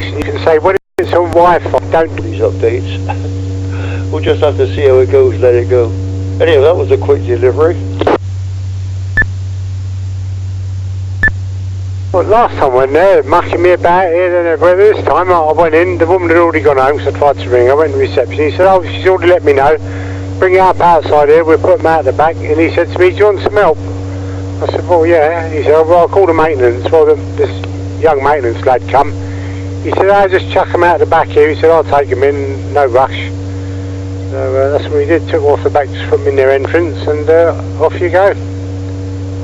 You can say when it's on Wi-Fi, don't do these updates. We'll just have to see how it goes, let it go. Anyway, that was a quick delivery. Well, last time I went there, mucking me about here and everywhere. This time I went in, the woman had already gone home, so I tried to ring. I went to reception. He said, oh, she's already let me know. Bring it up outside here, we'll put them out the back. And he said to me, do you want some help? I said, well, yeah. He said, oh, well, I'll call the maintenance. Well, this young maintenance lad come. He said, I'll just chuck them out the back here. He said, I'll take them in, no rush. So that's what we did, took them off the back, just put them in their entrance, and off you go.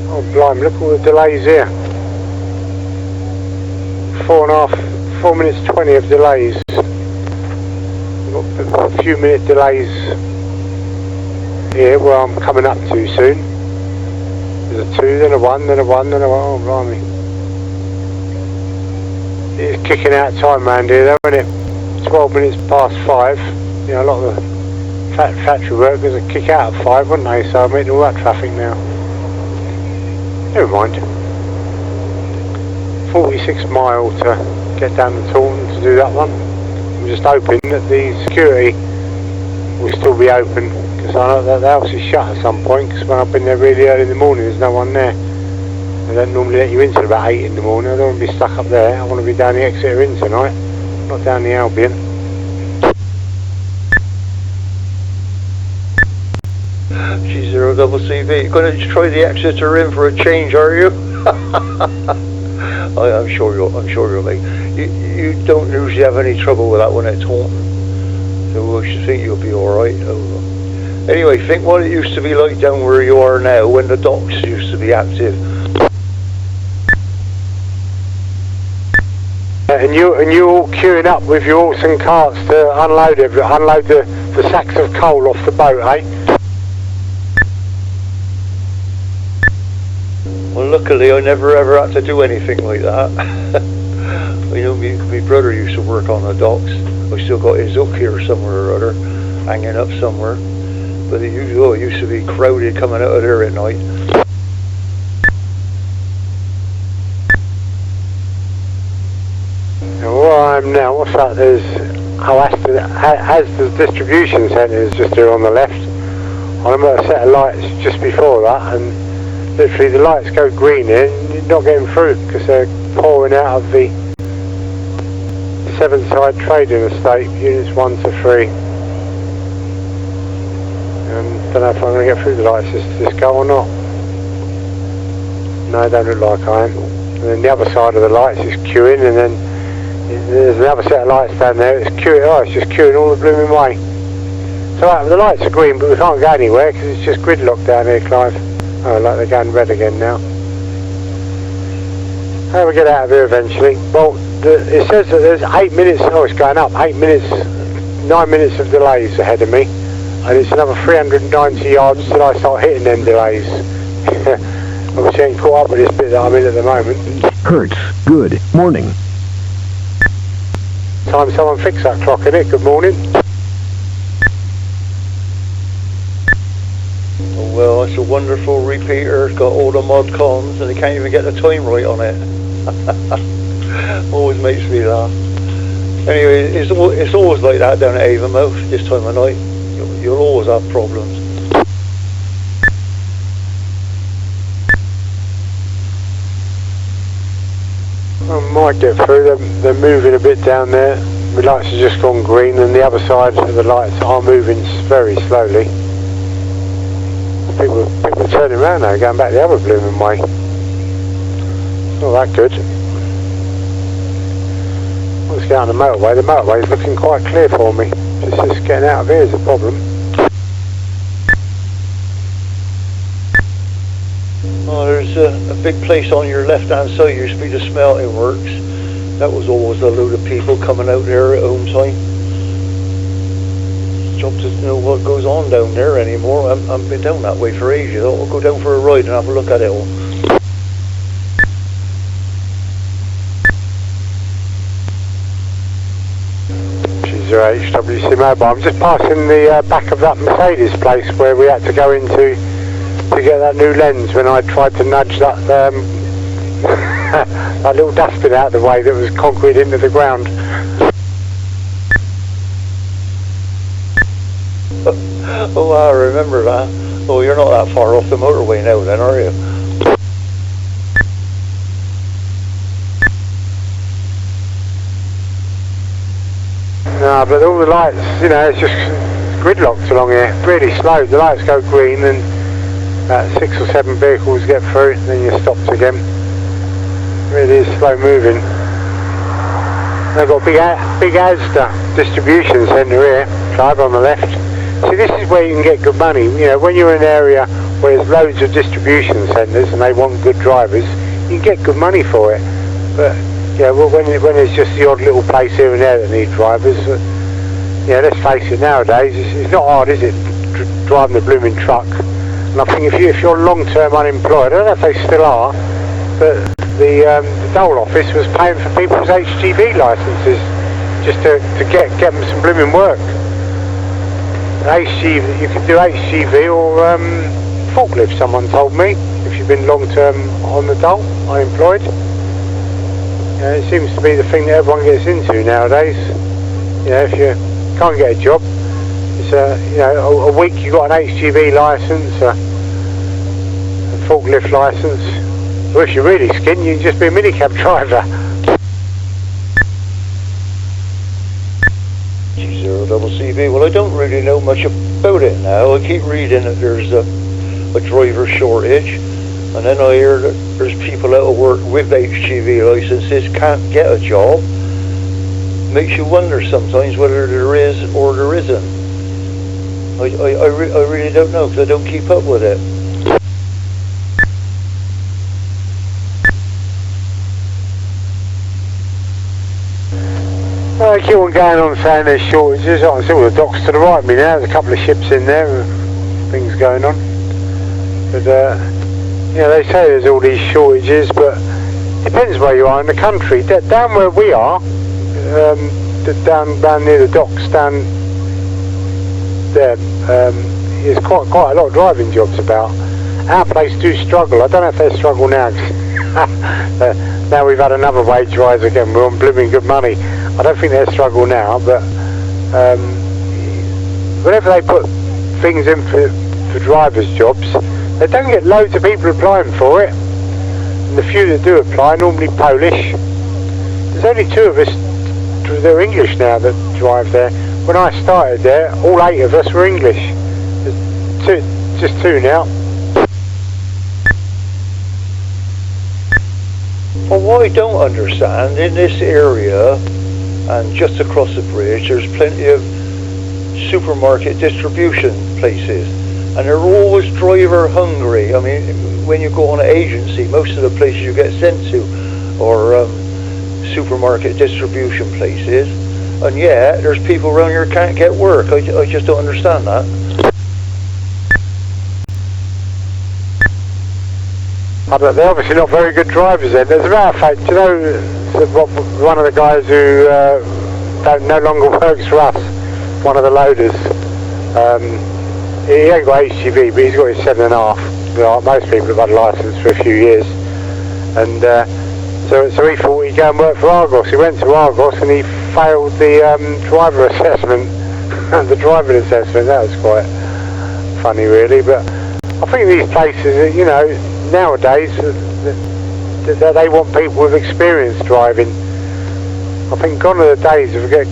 Oh, blimey, look at all the delays here. 4 minutes 20 of delays. We've got a few minute delays here where I'm coming up to soon. There's a 2, then a 1, then a 1, then a 1, oh blimey. It's kicking out time round here though, isn't it? 12 minutes past 5. You know, a lot of the factory workers would kick out at 5, wouldn't they? So I'm meeting all that traffic now. Never mind. 46 mile to get down to Taunton to do that one. I'm just hoping that the security will still be open, because I know that the house is shut at some point, because when I've been there really early in the morning there's no one there. They don't normally let you in till about 8 in the morning. I don't want to be stuck up there. I want to be down the Exeter Inn tonight, not down the Albion. G0CCV, you're going to try the Exeter Inn for a change, are you? I'm sure you'll make. You don't usually have any trouble with that one at Taunton, so I should think you'll be all right. Anyway, think what it used to be like down where you are now when the docks used to be active. And you all queuing up with your horse and carts to unload the sacks of coal off the boat, eh? Well, luckily I never ever had to do anything like that. You know, my brother used to work on the docks. I still got his hook here somewhere or other, hanging up somewhere. But it used to be crowded coming out of there at night. And where I am now, what's that? There's Asda's distribution centre is just here on the left. I'm at a set of lights just before that, and literally the lights go green here and you're not getting through because they're pouring out of the 7-side trading estate, units 1 to 3. Don't know if I'm going to get through the lights this go or not. No, I don't look like I am. And then the other side of the lights is queuing, and then there's another set of lights down there. It's queuing. Oh, it's just queuing all the blooming way. So the lights are green, but we can't go anywhere because it's just gridlock down here, Clive. Oh, like they're going red again now. How do we get out of here eventually? Well, it says that there's 8 minutes. Oh, it's going up. 9 minutes of delays ahead of me. And it's another 390 yards till I start hitting them delays. Obviously I ain't caught up with this bit that I'm in at the moment. Hertz, good morning. Time someone fix that clock, innit? Good morning. Oh, well, it's a wonderful repeater. It's got all the mod cons and they can't even get the time right on it. Always makes me laugh. Anyway, it's always like that down at Avonmouth this time of night. You'll always have problems. I might get through. They're moving a bit down there. The lights have just gone green, and the other side of the lights are moving very slowly. People are turning around now, going back the other blooming way. Not that good. Let's get on the motorway. The motorway is looking quite clear for me. Just getting out of here is a problem. Oh, there's a big place on your left-hand side. Used to be the smelting works. That was always a load of people coming out there at home time. Job to know what goes on down there anymore. I haven't been down that way for ages. I'll go down for a ride and have a look at it all. HWC Mobile. I'm just passing the back of that Mercedes place where we had to go into to get that new lens when I tried to nudge that that little dustbin out of the way that was concrete into the ground. Oh, I remember that. Oh, you're not that far off the motorway now then, are you? No, but all the lights, you know, it's just gridlocked along here, really slow. The lights go green and 6 or 7 vehicles get through, and then you stopped again. Really is slow moving. They've got a big Asda distribution centre here, over on the left. See, this is where you can get good money. You know, when you're in an area where there's loads of distribution centres and they want good drivers, you can get good money for it. But yeah, well, when it's just the odd little place here and there that need drivers, yeah, let's face it, nowadays it's not hard, is it, driving the blooming truck? And I think if you're long-term unemployed, I don't know if they still are, but the Dole office was paying for people's HGV licences just to get them some blooming work. HGV, you could do HGV or forklift, someone told me, if you've been long-term on the dole, unemployed. It seems to be the thing that everyone gets into nowadays. You know, if you can't get a job, it's a week you got an HGV licence, a forklift licence. Or if you're really skin, you can just be a minicab driver. G0CB. Well, I don't really know much about it now. I keep reading that there's a driver shortage, and then I hear that there's people out of work with HGV licenses can't get a job. Makes you wonder sometimes whether there is or there isn't. I really don't know, because I don't keep up with it. I keep on going on saying there's shortages. I can see all the docks to the right of me now. There's a couple of ships in there with things going on. But you know, they say there's all these shortages, but it depends where you are in the country. Down where we are, down near the docks, down there, there's quite a lot of driving jobs about. Our place do struggle. I don't know if they struggle now. Now we've had another wage rise again. We're on blooming good money. I don't think they struggle now, but whenever they put things in for drivers' jobs, they don't get loads of people applying for it. And the few that do apply are normally Polish. There's only 2 of us, they're English now, that drive there. When I started there, all 8 of us were English. There's just 2 now. Well, what I don't understand, in this area and just across the bridge, there's plenty of supermarket distribution places, and they're always driver hungry. I mean, when you go on an agency, most of the places you get sent to are supermarket distribution places, and yet there's people around here who can't get work. I just don't understand that. They're obviously not very good drivers then. As a matter of fact, you know, one of the guys who no longer works for us, one of the loaders, he ain't got HGV, but he's got his 7.5. Well, most people have had a licence for a few years. And so he thought he'd go and work for Argos. He went to Argos and he failed the driver assessment, the driving assessment. That was quite funny, really. But I think these places, you know, nowadays they want people with experience driving. I think gone are the days of the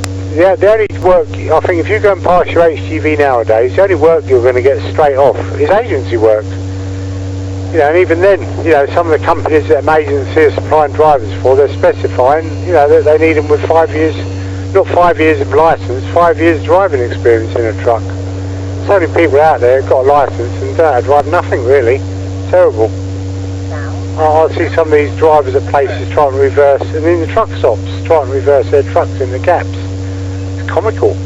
only work, I think if you go and pass your HGV nowadays, the only work you're going to get straight off is agency work. You know, and even then, you know, some of the companies that agency are supplying drivers for, they're specifying, you know, that they need them with 5 years, not 5 years of licence, 5 years driving experience in a truck. So many people out there have got a licence and don't know how to drive nothing really. Terrible. I see some of these drivers at places trying to reverse, and in the truck stops, trying to reverse their trucks in the gaps. It's comical.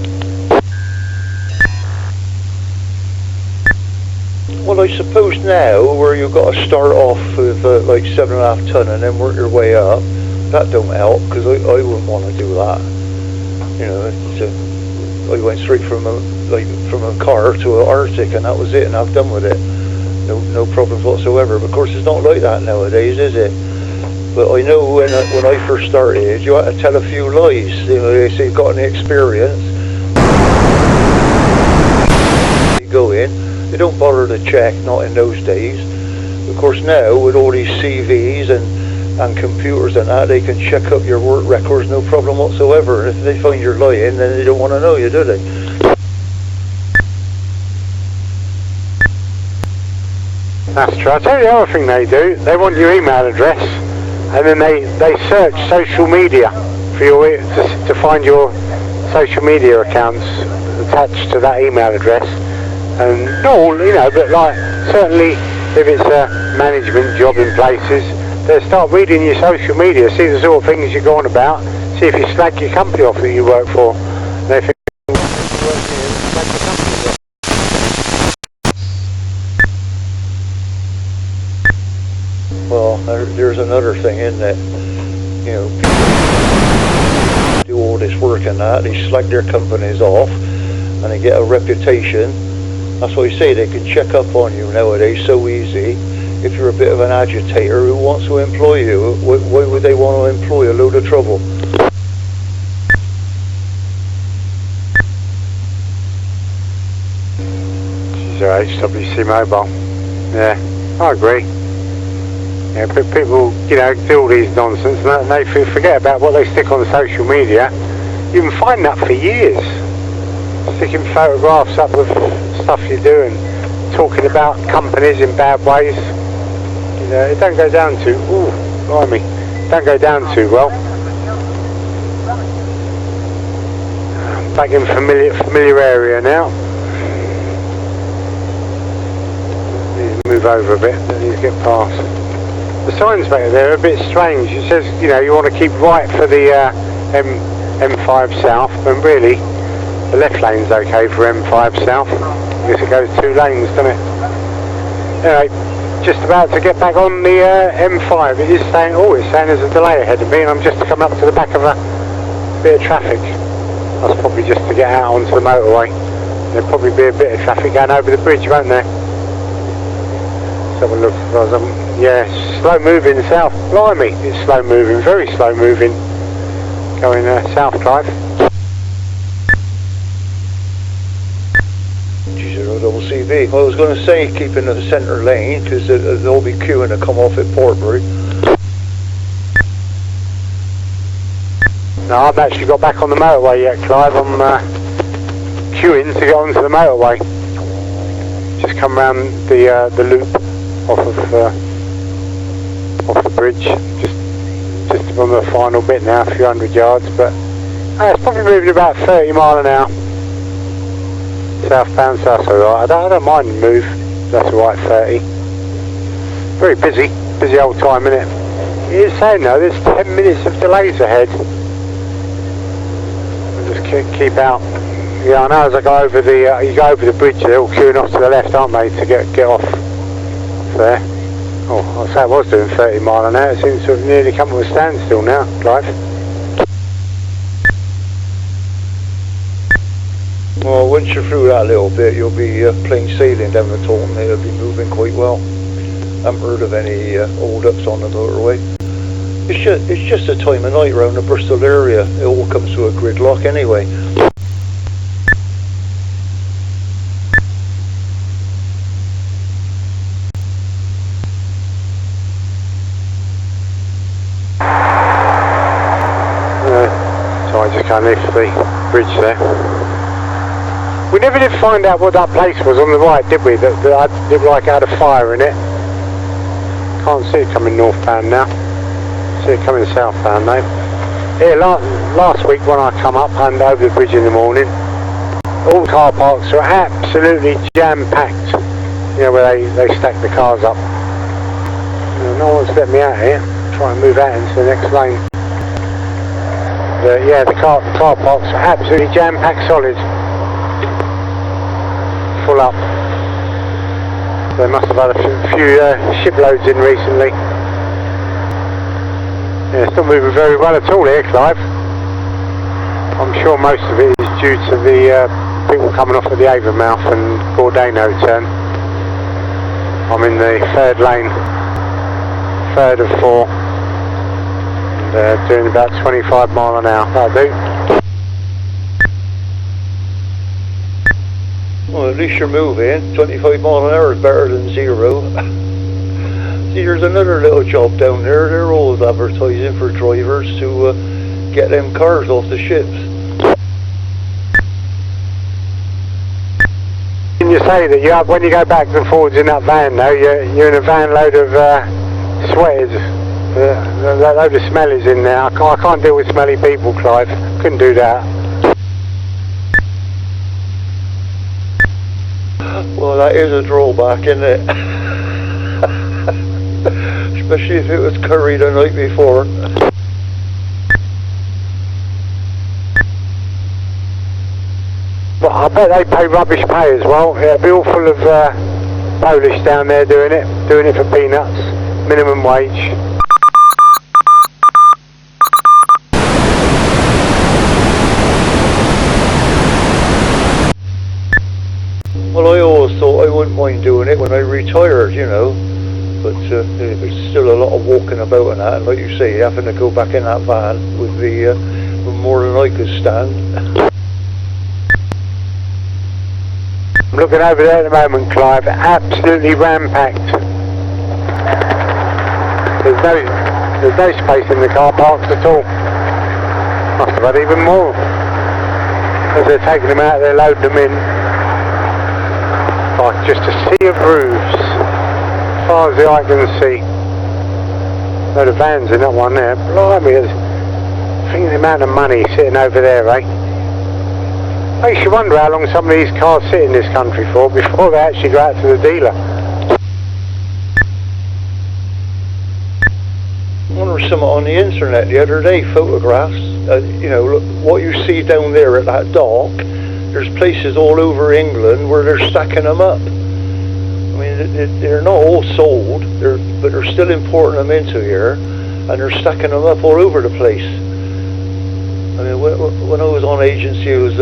Well, I suppose now, where you've got to start off with like 7.5 ton and then work your way up, that don't help, because I wouldn't want to do that. You know, I went straight from a car to an Arctic, and that was it, and I've done with it. No problems whatsoever. But of course, it's not like that nowadays, is it? But I know when I first started, you had to tell a few lies. You know, they say you've got any experience. You go in, they don't bother to check, not in those days. Of course now, with all these CVs and computers and that, they can check up your work records, no problem whatsoever. And if they find you're lying, then they don't want to know you, do they? That's true. I'll tell you the other thing they do. They want your email address, and then they search social media for your to find your social media accounts attached to that email address. And not all, you know, but like certainly if it's a management job in places, they'll start reading your social media, see the sort of things you go on about, see if you slag your company off that you work for. And they think, well, there's another thing, isn't it? You know, people do all this work and that, they slag their companies off, and they get a reputation. That's what you say, they can check up on you nowadays so easy. If you're a bit of an agitator who wants to employ you, why would they want to employ a load of trouble? HWC Mobile. Yeah, I agree. Yeah, but people, you know, do all these nonsense and they forget about what they stick on social media. You can find that for years. Sticking photographs up with stuff you do and talking about companies in bad ways. You know, it don't go down too, blimey, don't go down too well. Back in familiar area now. Need to move over a bit, don't need to get past. The signs back there are a bit strange. It says, you know, you want to keep right for the M5 South, when really the left lane's okay for M5 South. I guess it goes 2 lanes, doesn't it? Anyway, just about to get back on the M5. It is saying, it's saying there's a delay ahead of me, and I'm just coming up to the back of a bit of traffic. That's probably just to get out onto the motorway. There'll probably be a bit of traffic going over the bridge, won't there? Let's have a look. Yeah, slow moving south. Blimey, it's slow moving, very slow moving. Going south drive. Double CV. I was going to say keep in the centre lane because they'll be queuing to come off at Portbury. No, I've actually got back on the motorway yet, Clive. I'm queuing to get onto the motorway. Just come round the loop off the bridge. Just on the final bit now, a few hundred yards, but it's probably moving about 30 mile an hour. Southbound, so that's alright. I don't mind the move. That's alright, 30. Very busy old time, isn't it? It is saying though, there's 10 minutes of delays ahead. I'll just keep out. Yeah, I know as I go over the, you go over the bridge, they're all queuing off to the left, aren't they, to get off there. Oh, I'll say I was doing 30 mile an hour. It seems to have nearly come to a standstill now, Clive. Well, once you're through that little bit, you'll be plain sailing down the Taunton. It'll be moving quite well. I haven't heard of any hold-ups on the motorway. It's just a time of night around the Bristol area. It all comes to a gridlock anyway. So I just can't lift the bridge there. We never did find out what that place was on the right, did we? That looked like it had a fire in it. Can't see it coming northbound now. See it coming southbound though. Yeah, last week when I come up and over the bridge in the morning, all car parks are absolutely jam-packed. You know, where they stack the cars up. No one's let me out here. Try and move out into the next lane. But yeah, the car parks are absolutely jam-packed solid. Full up. They must have had a few shiploads in recently. Yeah, it's not moving very well at all here, Clive. I'm sure most of it is due to the people coming off at the Avonmouth and Gordano turn. I'm in the third lane, third of 4. Doing about 25 mile an hour, that'll do. Well, at least you're moving. 25 mile an hour is better than 0. See, there's another little job down there. They're always advertising for drivers to get them cars off the ships. Can you say that when you go back and forwards in that van though, you're in a van load of sweaters, a load of smellies in there. I can't deal with smelly people, Clive. Couldn't do that. Well, that is a drawback, isn't it? Especially if it was curry the night before. But I bet they pay rubbish pay as well. It'll be all full of Polish down there doing it for peanuts, minimum wage. Well, I always thought I wouldn't mind doing it when I retired, you know, but there's still a lot of walking about and that, and like you say, having to go back in that van would be more than I could stand. I'm looking over there at the moment, Clive, absolutely ram-packed. There's no space in the car parks at all. Must have had even more. As they're taking them out, they're loading them in. Like just a sea of roofs, as far as the eye can see. Load of vans in that one there. Blimey, think of the amount of money sitting over there, eh? Makes you wonder how long some of these cars sit in this country for before they actually go out to the dealer. I wonder something on the internet the other day, photographs. You know, look, what you see down there at that dock, there's places all over England where they're stacking them up. I mean, they're not all sold, but they're still importing them into here, and they're stacking them up all over the place. I mean, when I was on agency, I was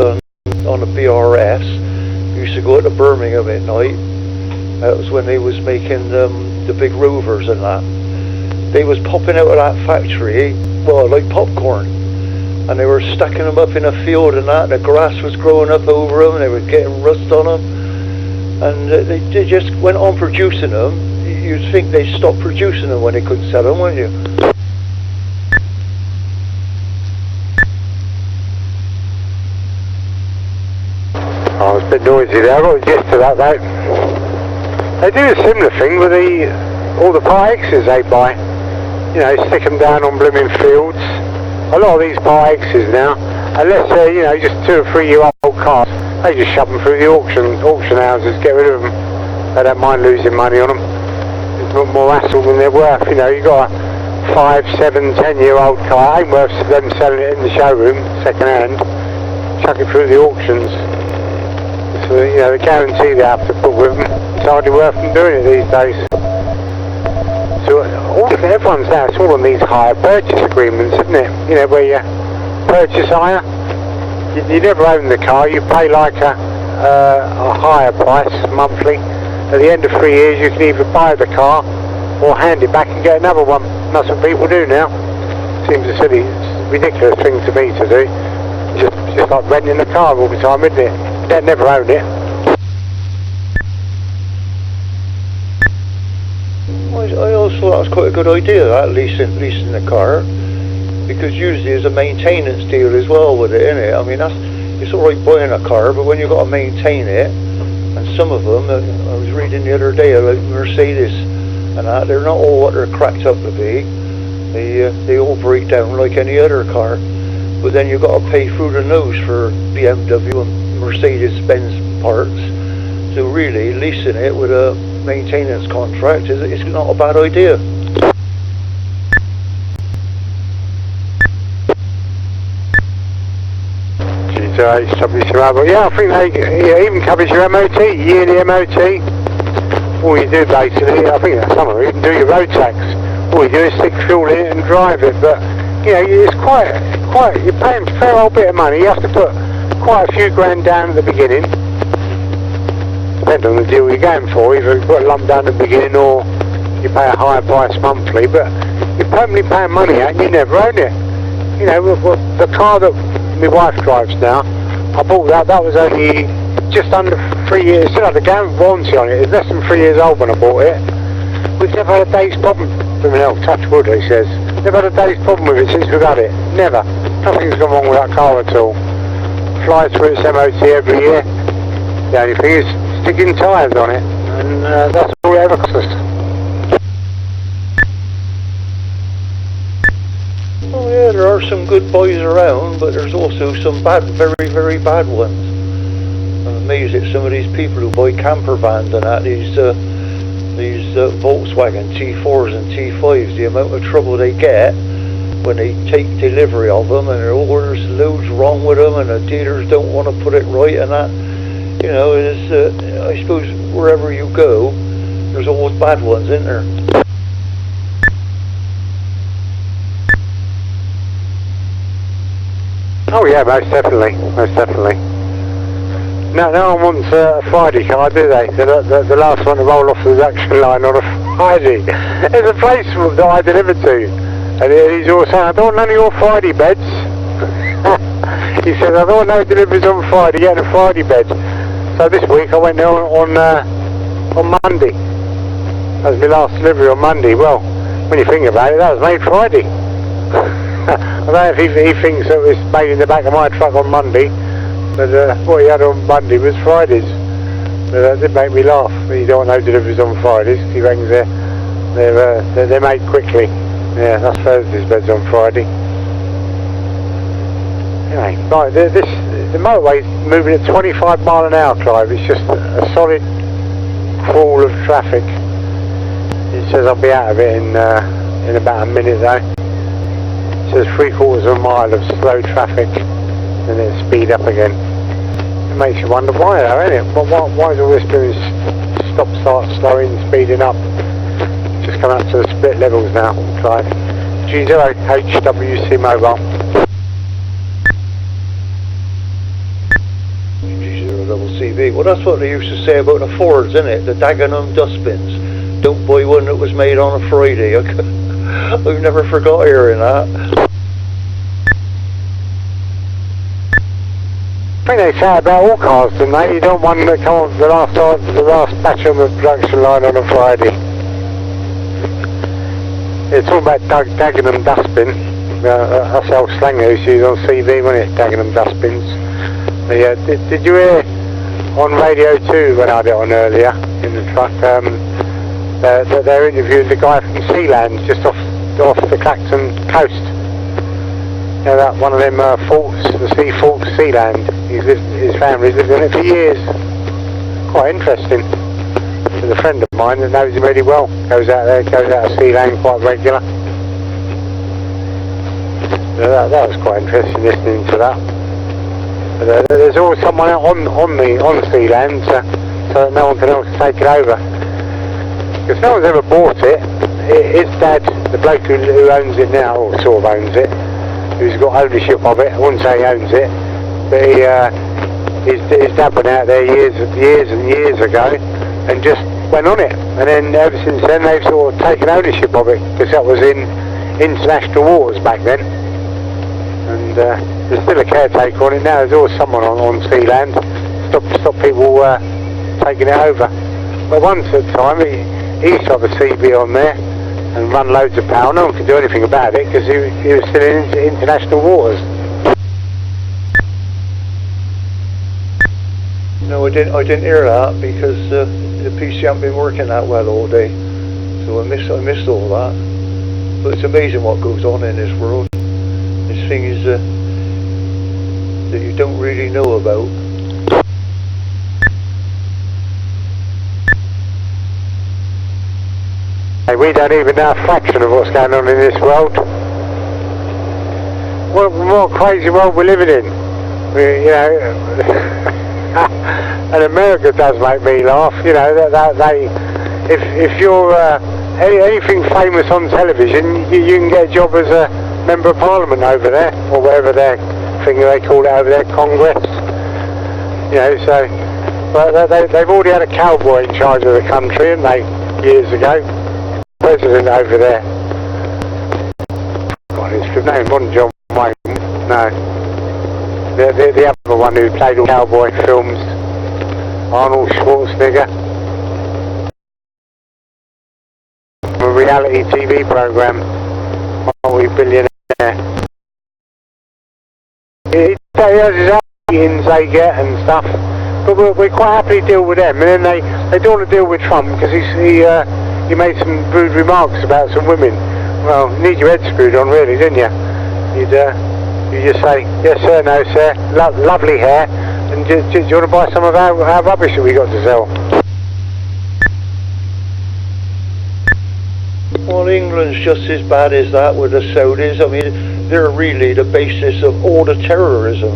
on the BRS. We used to go out to Birmingham at night. That was when they was making the big rovers and that. They was popping out of that factory, well, like popcorn. And they were stacking them up in a field and that, and the grass was growing up over them, and they were getting rust on them. And they just went on producing them. You'd think they'd stop producing them when they couldn't sell them, wouldn't you? Oh, it's a bit noisy there. I got the gist of that though. They do a similar thing with all the Part X's they buy. You know, stick them down on blooming fields. A lot of these Part X's now, unless they're, you know, just 2 or 3 year old cars, they just shove them through the auction houses, get rid of them. They don't mind losing money on them. It's not more hassle than they're worth. You know, you've got a 5, 7, 10 year old car, ain't worth them selling it in the showroom, second hand. Chuck it through the auctions. So, you know, the guarantee they have to put with them, it's hardly worth them doing it these days. So everyone's now, it's all on these hire purchase agreements, isn't it? You know, where you purchase hire, you never own the car, you pay like a hire price monthly. At the end of 3 years you can either buy the car or hand it back and get another one. And that's what people do now. Seems a silly, ridiculous thing to me to do. Just like renting a car all the time, isn't it? They never own it. I always thought that was quite a good idea, that leasing the car, because usually there's a maintenance deal as well with it, innit? I mean, it's alright buying a car, but when you've got to maintain it, and some of them, I was reading the other day, like Mercedes and that, they're not all what they're cracked up to be. They all break down like any other car, but then you've got to pay through the nose for BMW and Mercedes-Benz parts. So really, leasing it with a maintenance contract is not a bad idea. But yeah, I think they even covers your MOT, yearly MOT. All you do basically, I think some of it, you can do your road tax. All you do is stick fuel in it and drive it. But you know, it's quite. You're paying a fair old bit of money. You have to put quite a few grand down at the beginning. Depends on the deal you're going for. Either you put a lump down at the beginning or you pay a higher price monthly. But you're permanently paying money out and you never own it. You know, the car that my wife drives now, I bought that was only just under 3 years, still had a warranty on it. It's less than 3 years old when I bought it. We've never had a day's problem. Touch wood, he says. Never had a day's problem with it since we've had it. Never. Nothing's gone wrong with that car at all. Flies through its MOT every year. The only thing is sticking tyres on it, and that's all it ever costs us. Oh yeah, there are some good boys around, but there's also some bad, very, very bad ones. I'm amazed at some of these people who buy camper vans and that, these Volkswagen T4s and T5s, the amount of trouble they get when they take delivery of them, and there's loads wrong with them, and the dealers don't want to put it right and that. You know, it's, I suppose wherever you go, there's always bad ones, isn't there? Oh yeah, most definitely, most definitely. No one wants a Friday car, do they? The last one to roll off the production line on a Friday. There's a place that I delivered to, and he's always saying, I don't want none of your Friday beds. He says, I don't want no deliveries on Friday, get a Friday bed. So this week I went there on Monday. That was my last delivery on Monday. Well, when you think about it, that was made Friday. I don't know if he thinks it was made in the back of my truck on Monday, but what he had on Monday was Fridays. But that did make me laugh. You don't want no deliveries on Fridays. He reckons they're made quickly. Yeah, that's Thursday's beds on Friday. Anyway, right, the motorway's moving at 25 mile an hour, Clive. It's just a solid crawl of traffic. It says I'll be out of it in about a minute though. It says 3/4 of a mile of slow traffic, and it'll speed up again. It makes you wonder why though, isn't it? Why is all this doing stop, start, slowing, speeding up? Just coming up to the split levels now, Clive. G0HWC mobile. G0CB. Well, that's what they used to say about the Fords, isn't it? The Dagenham dustbins. Don't buy one that was made on a Friday. I've never forgot hearing that. I think they say about all cars, don't they? You don't want that come off the last batch on the production line on a Friday. It's all about Dagenham dustbin. That's the old slang they used to use on CV, wasn't it? Dagenham dustbins. Yeah, did you hear on Radio 2 when I had it on earlier in the truck? They're interviewing the guy from Sealand just off the Clacton coast. You know, that one of them forts, the sea forts, Sealand. His family's lived in it for years. Quite interesting. There's a friend of mine that knows him really well. Goes out of Sealand quite regular. So that was quite interesting listening to that. But there's always someone out on Sealand, so that no one can else take it over. Because no one's ever bought it. His dad, the bloke who owns it now, or sort of owns it, who's got ownership of it. I wouldn't say he owns it, but his dad went out there years and years ago and just went on it. And then ever since then they've sort of taken ownership of it, because that was in international waters back then. And there's still a caretaker on it now. There's always someone on Sealand. Stop people taking it over. But once at a time he used to have a CB on there and run loads of power. No one could do anything about it because he was still in international waters. No, I didn't hear that because the PC hasn't been working that well all day, so I missed all that. But it's amazing what goes on in this world. There's things that you don't really know about. Hey, we don't even know a fraction of what's going on in this world. What a crazy world we're living in. And America does make me laugh. You know that if you're anything famous on television, you can get a job as a member of Parliament over there, or whatever their thing they call it over there, Congress. You know, so but they've already had a cowboy in charge of the country, haven't they, years ago? President over there. descriptive name, wasn't John Wayne? No. The other one who played all cowboy films, Arnold Schwarzenegger. A reality TV program, multi-billionaire. He has his ratings they get and stuff, but we quite happily deal with them. And then they don't want to deal with Trump because he made some rude remarks about some women. Well, you need your head screwed on, really, didn't you? You just say, yes sir, no sir, lovely hair, and do you want to buy some of our rubbish that we got to sell? Well, England's just as bad as that with the Saudis. I mean, they're really the basis of all the terrorism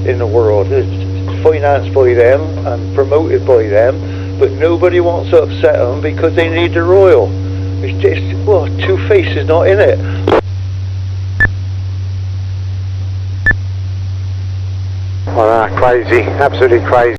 in the world. It's financed by them and promoted by them, but nobody wants to upset them because they need the oil. It's just, well, two-face is not in it. Well, crazy, absolutely crazy.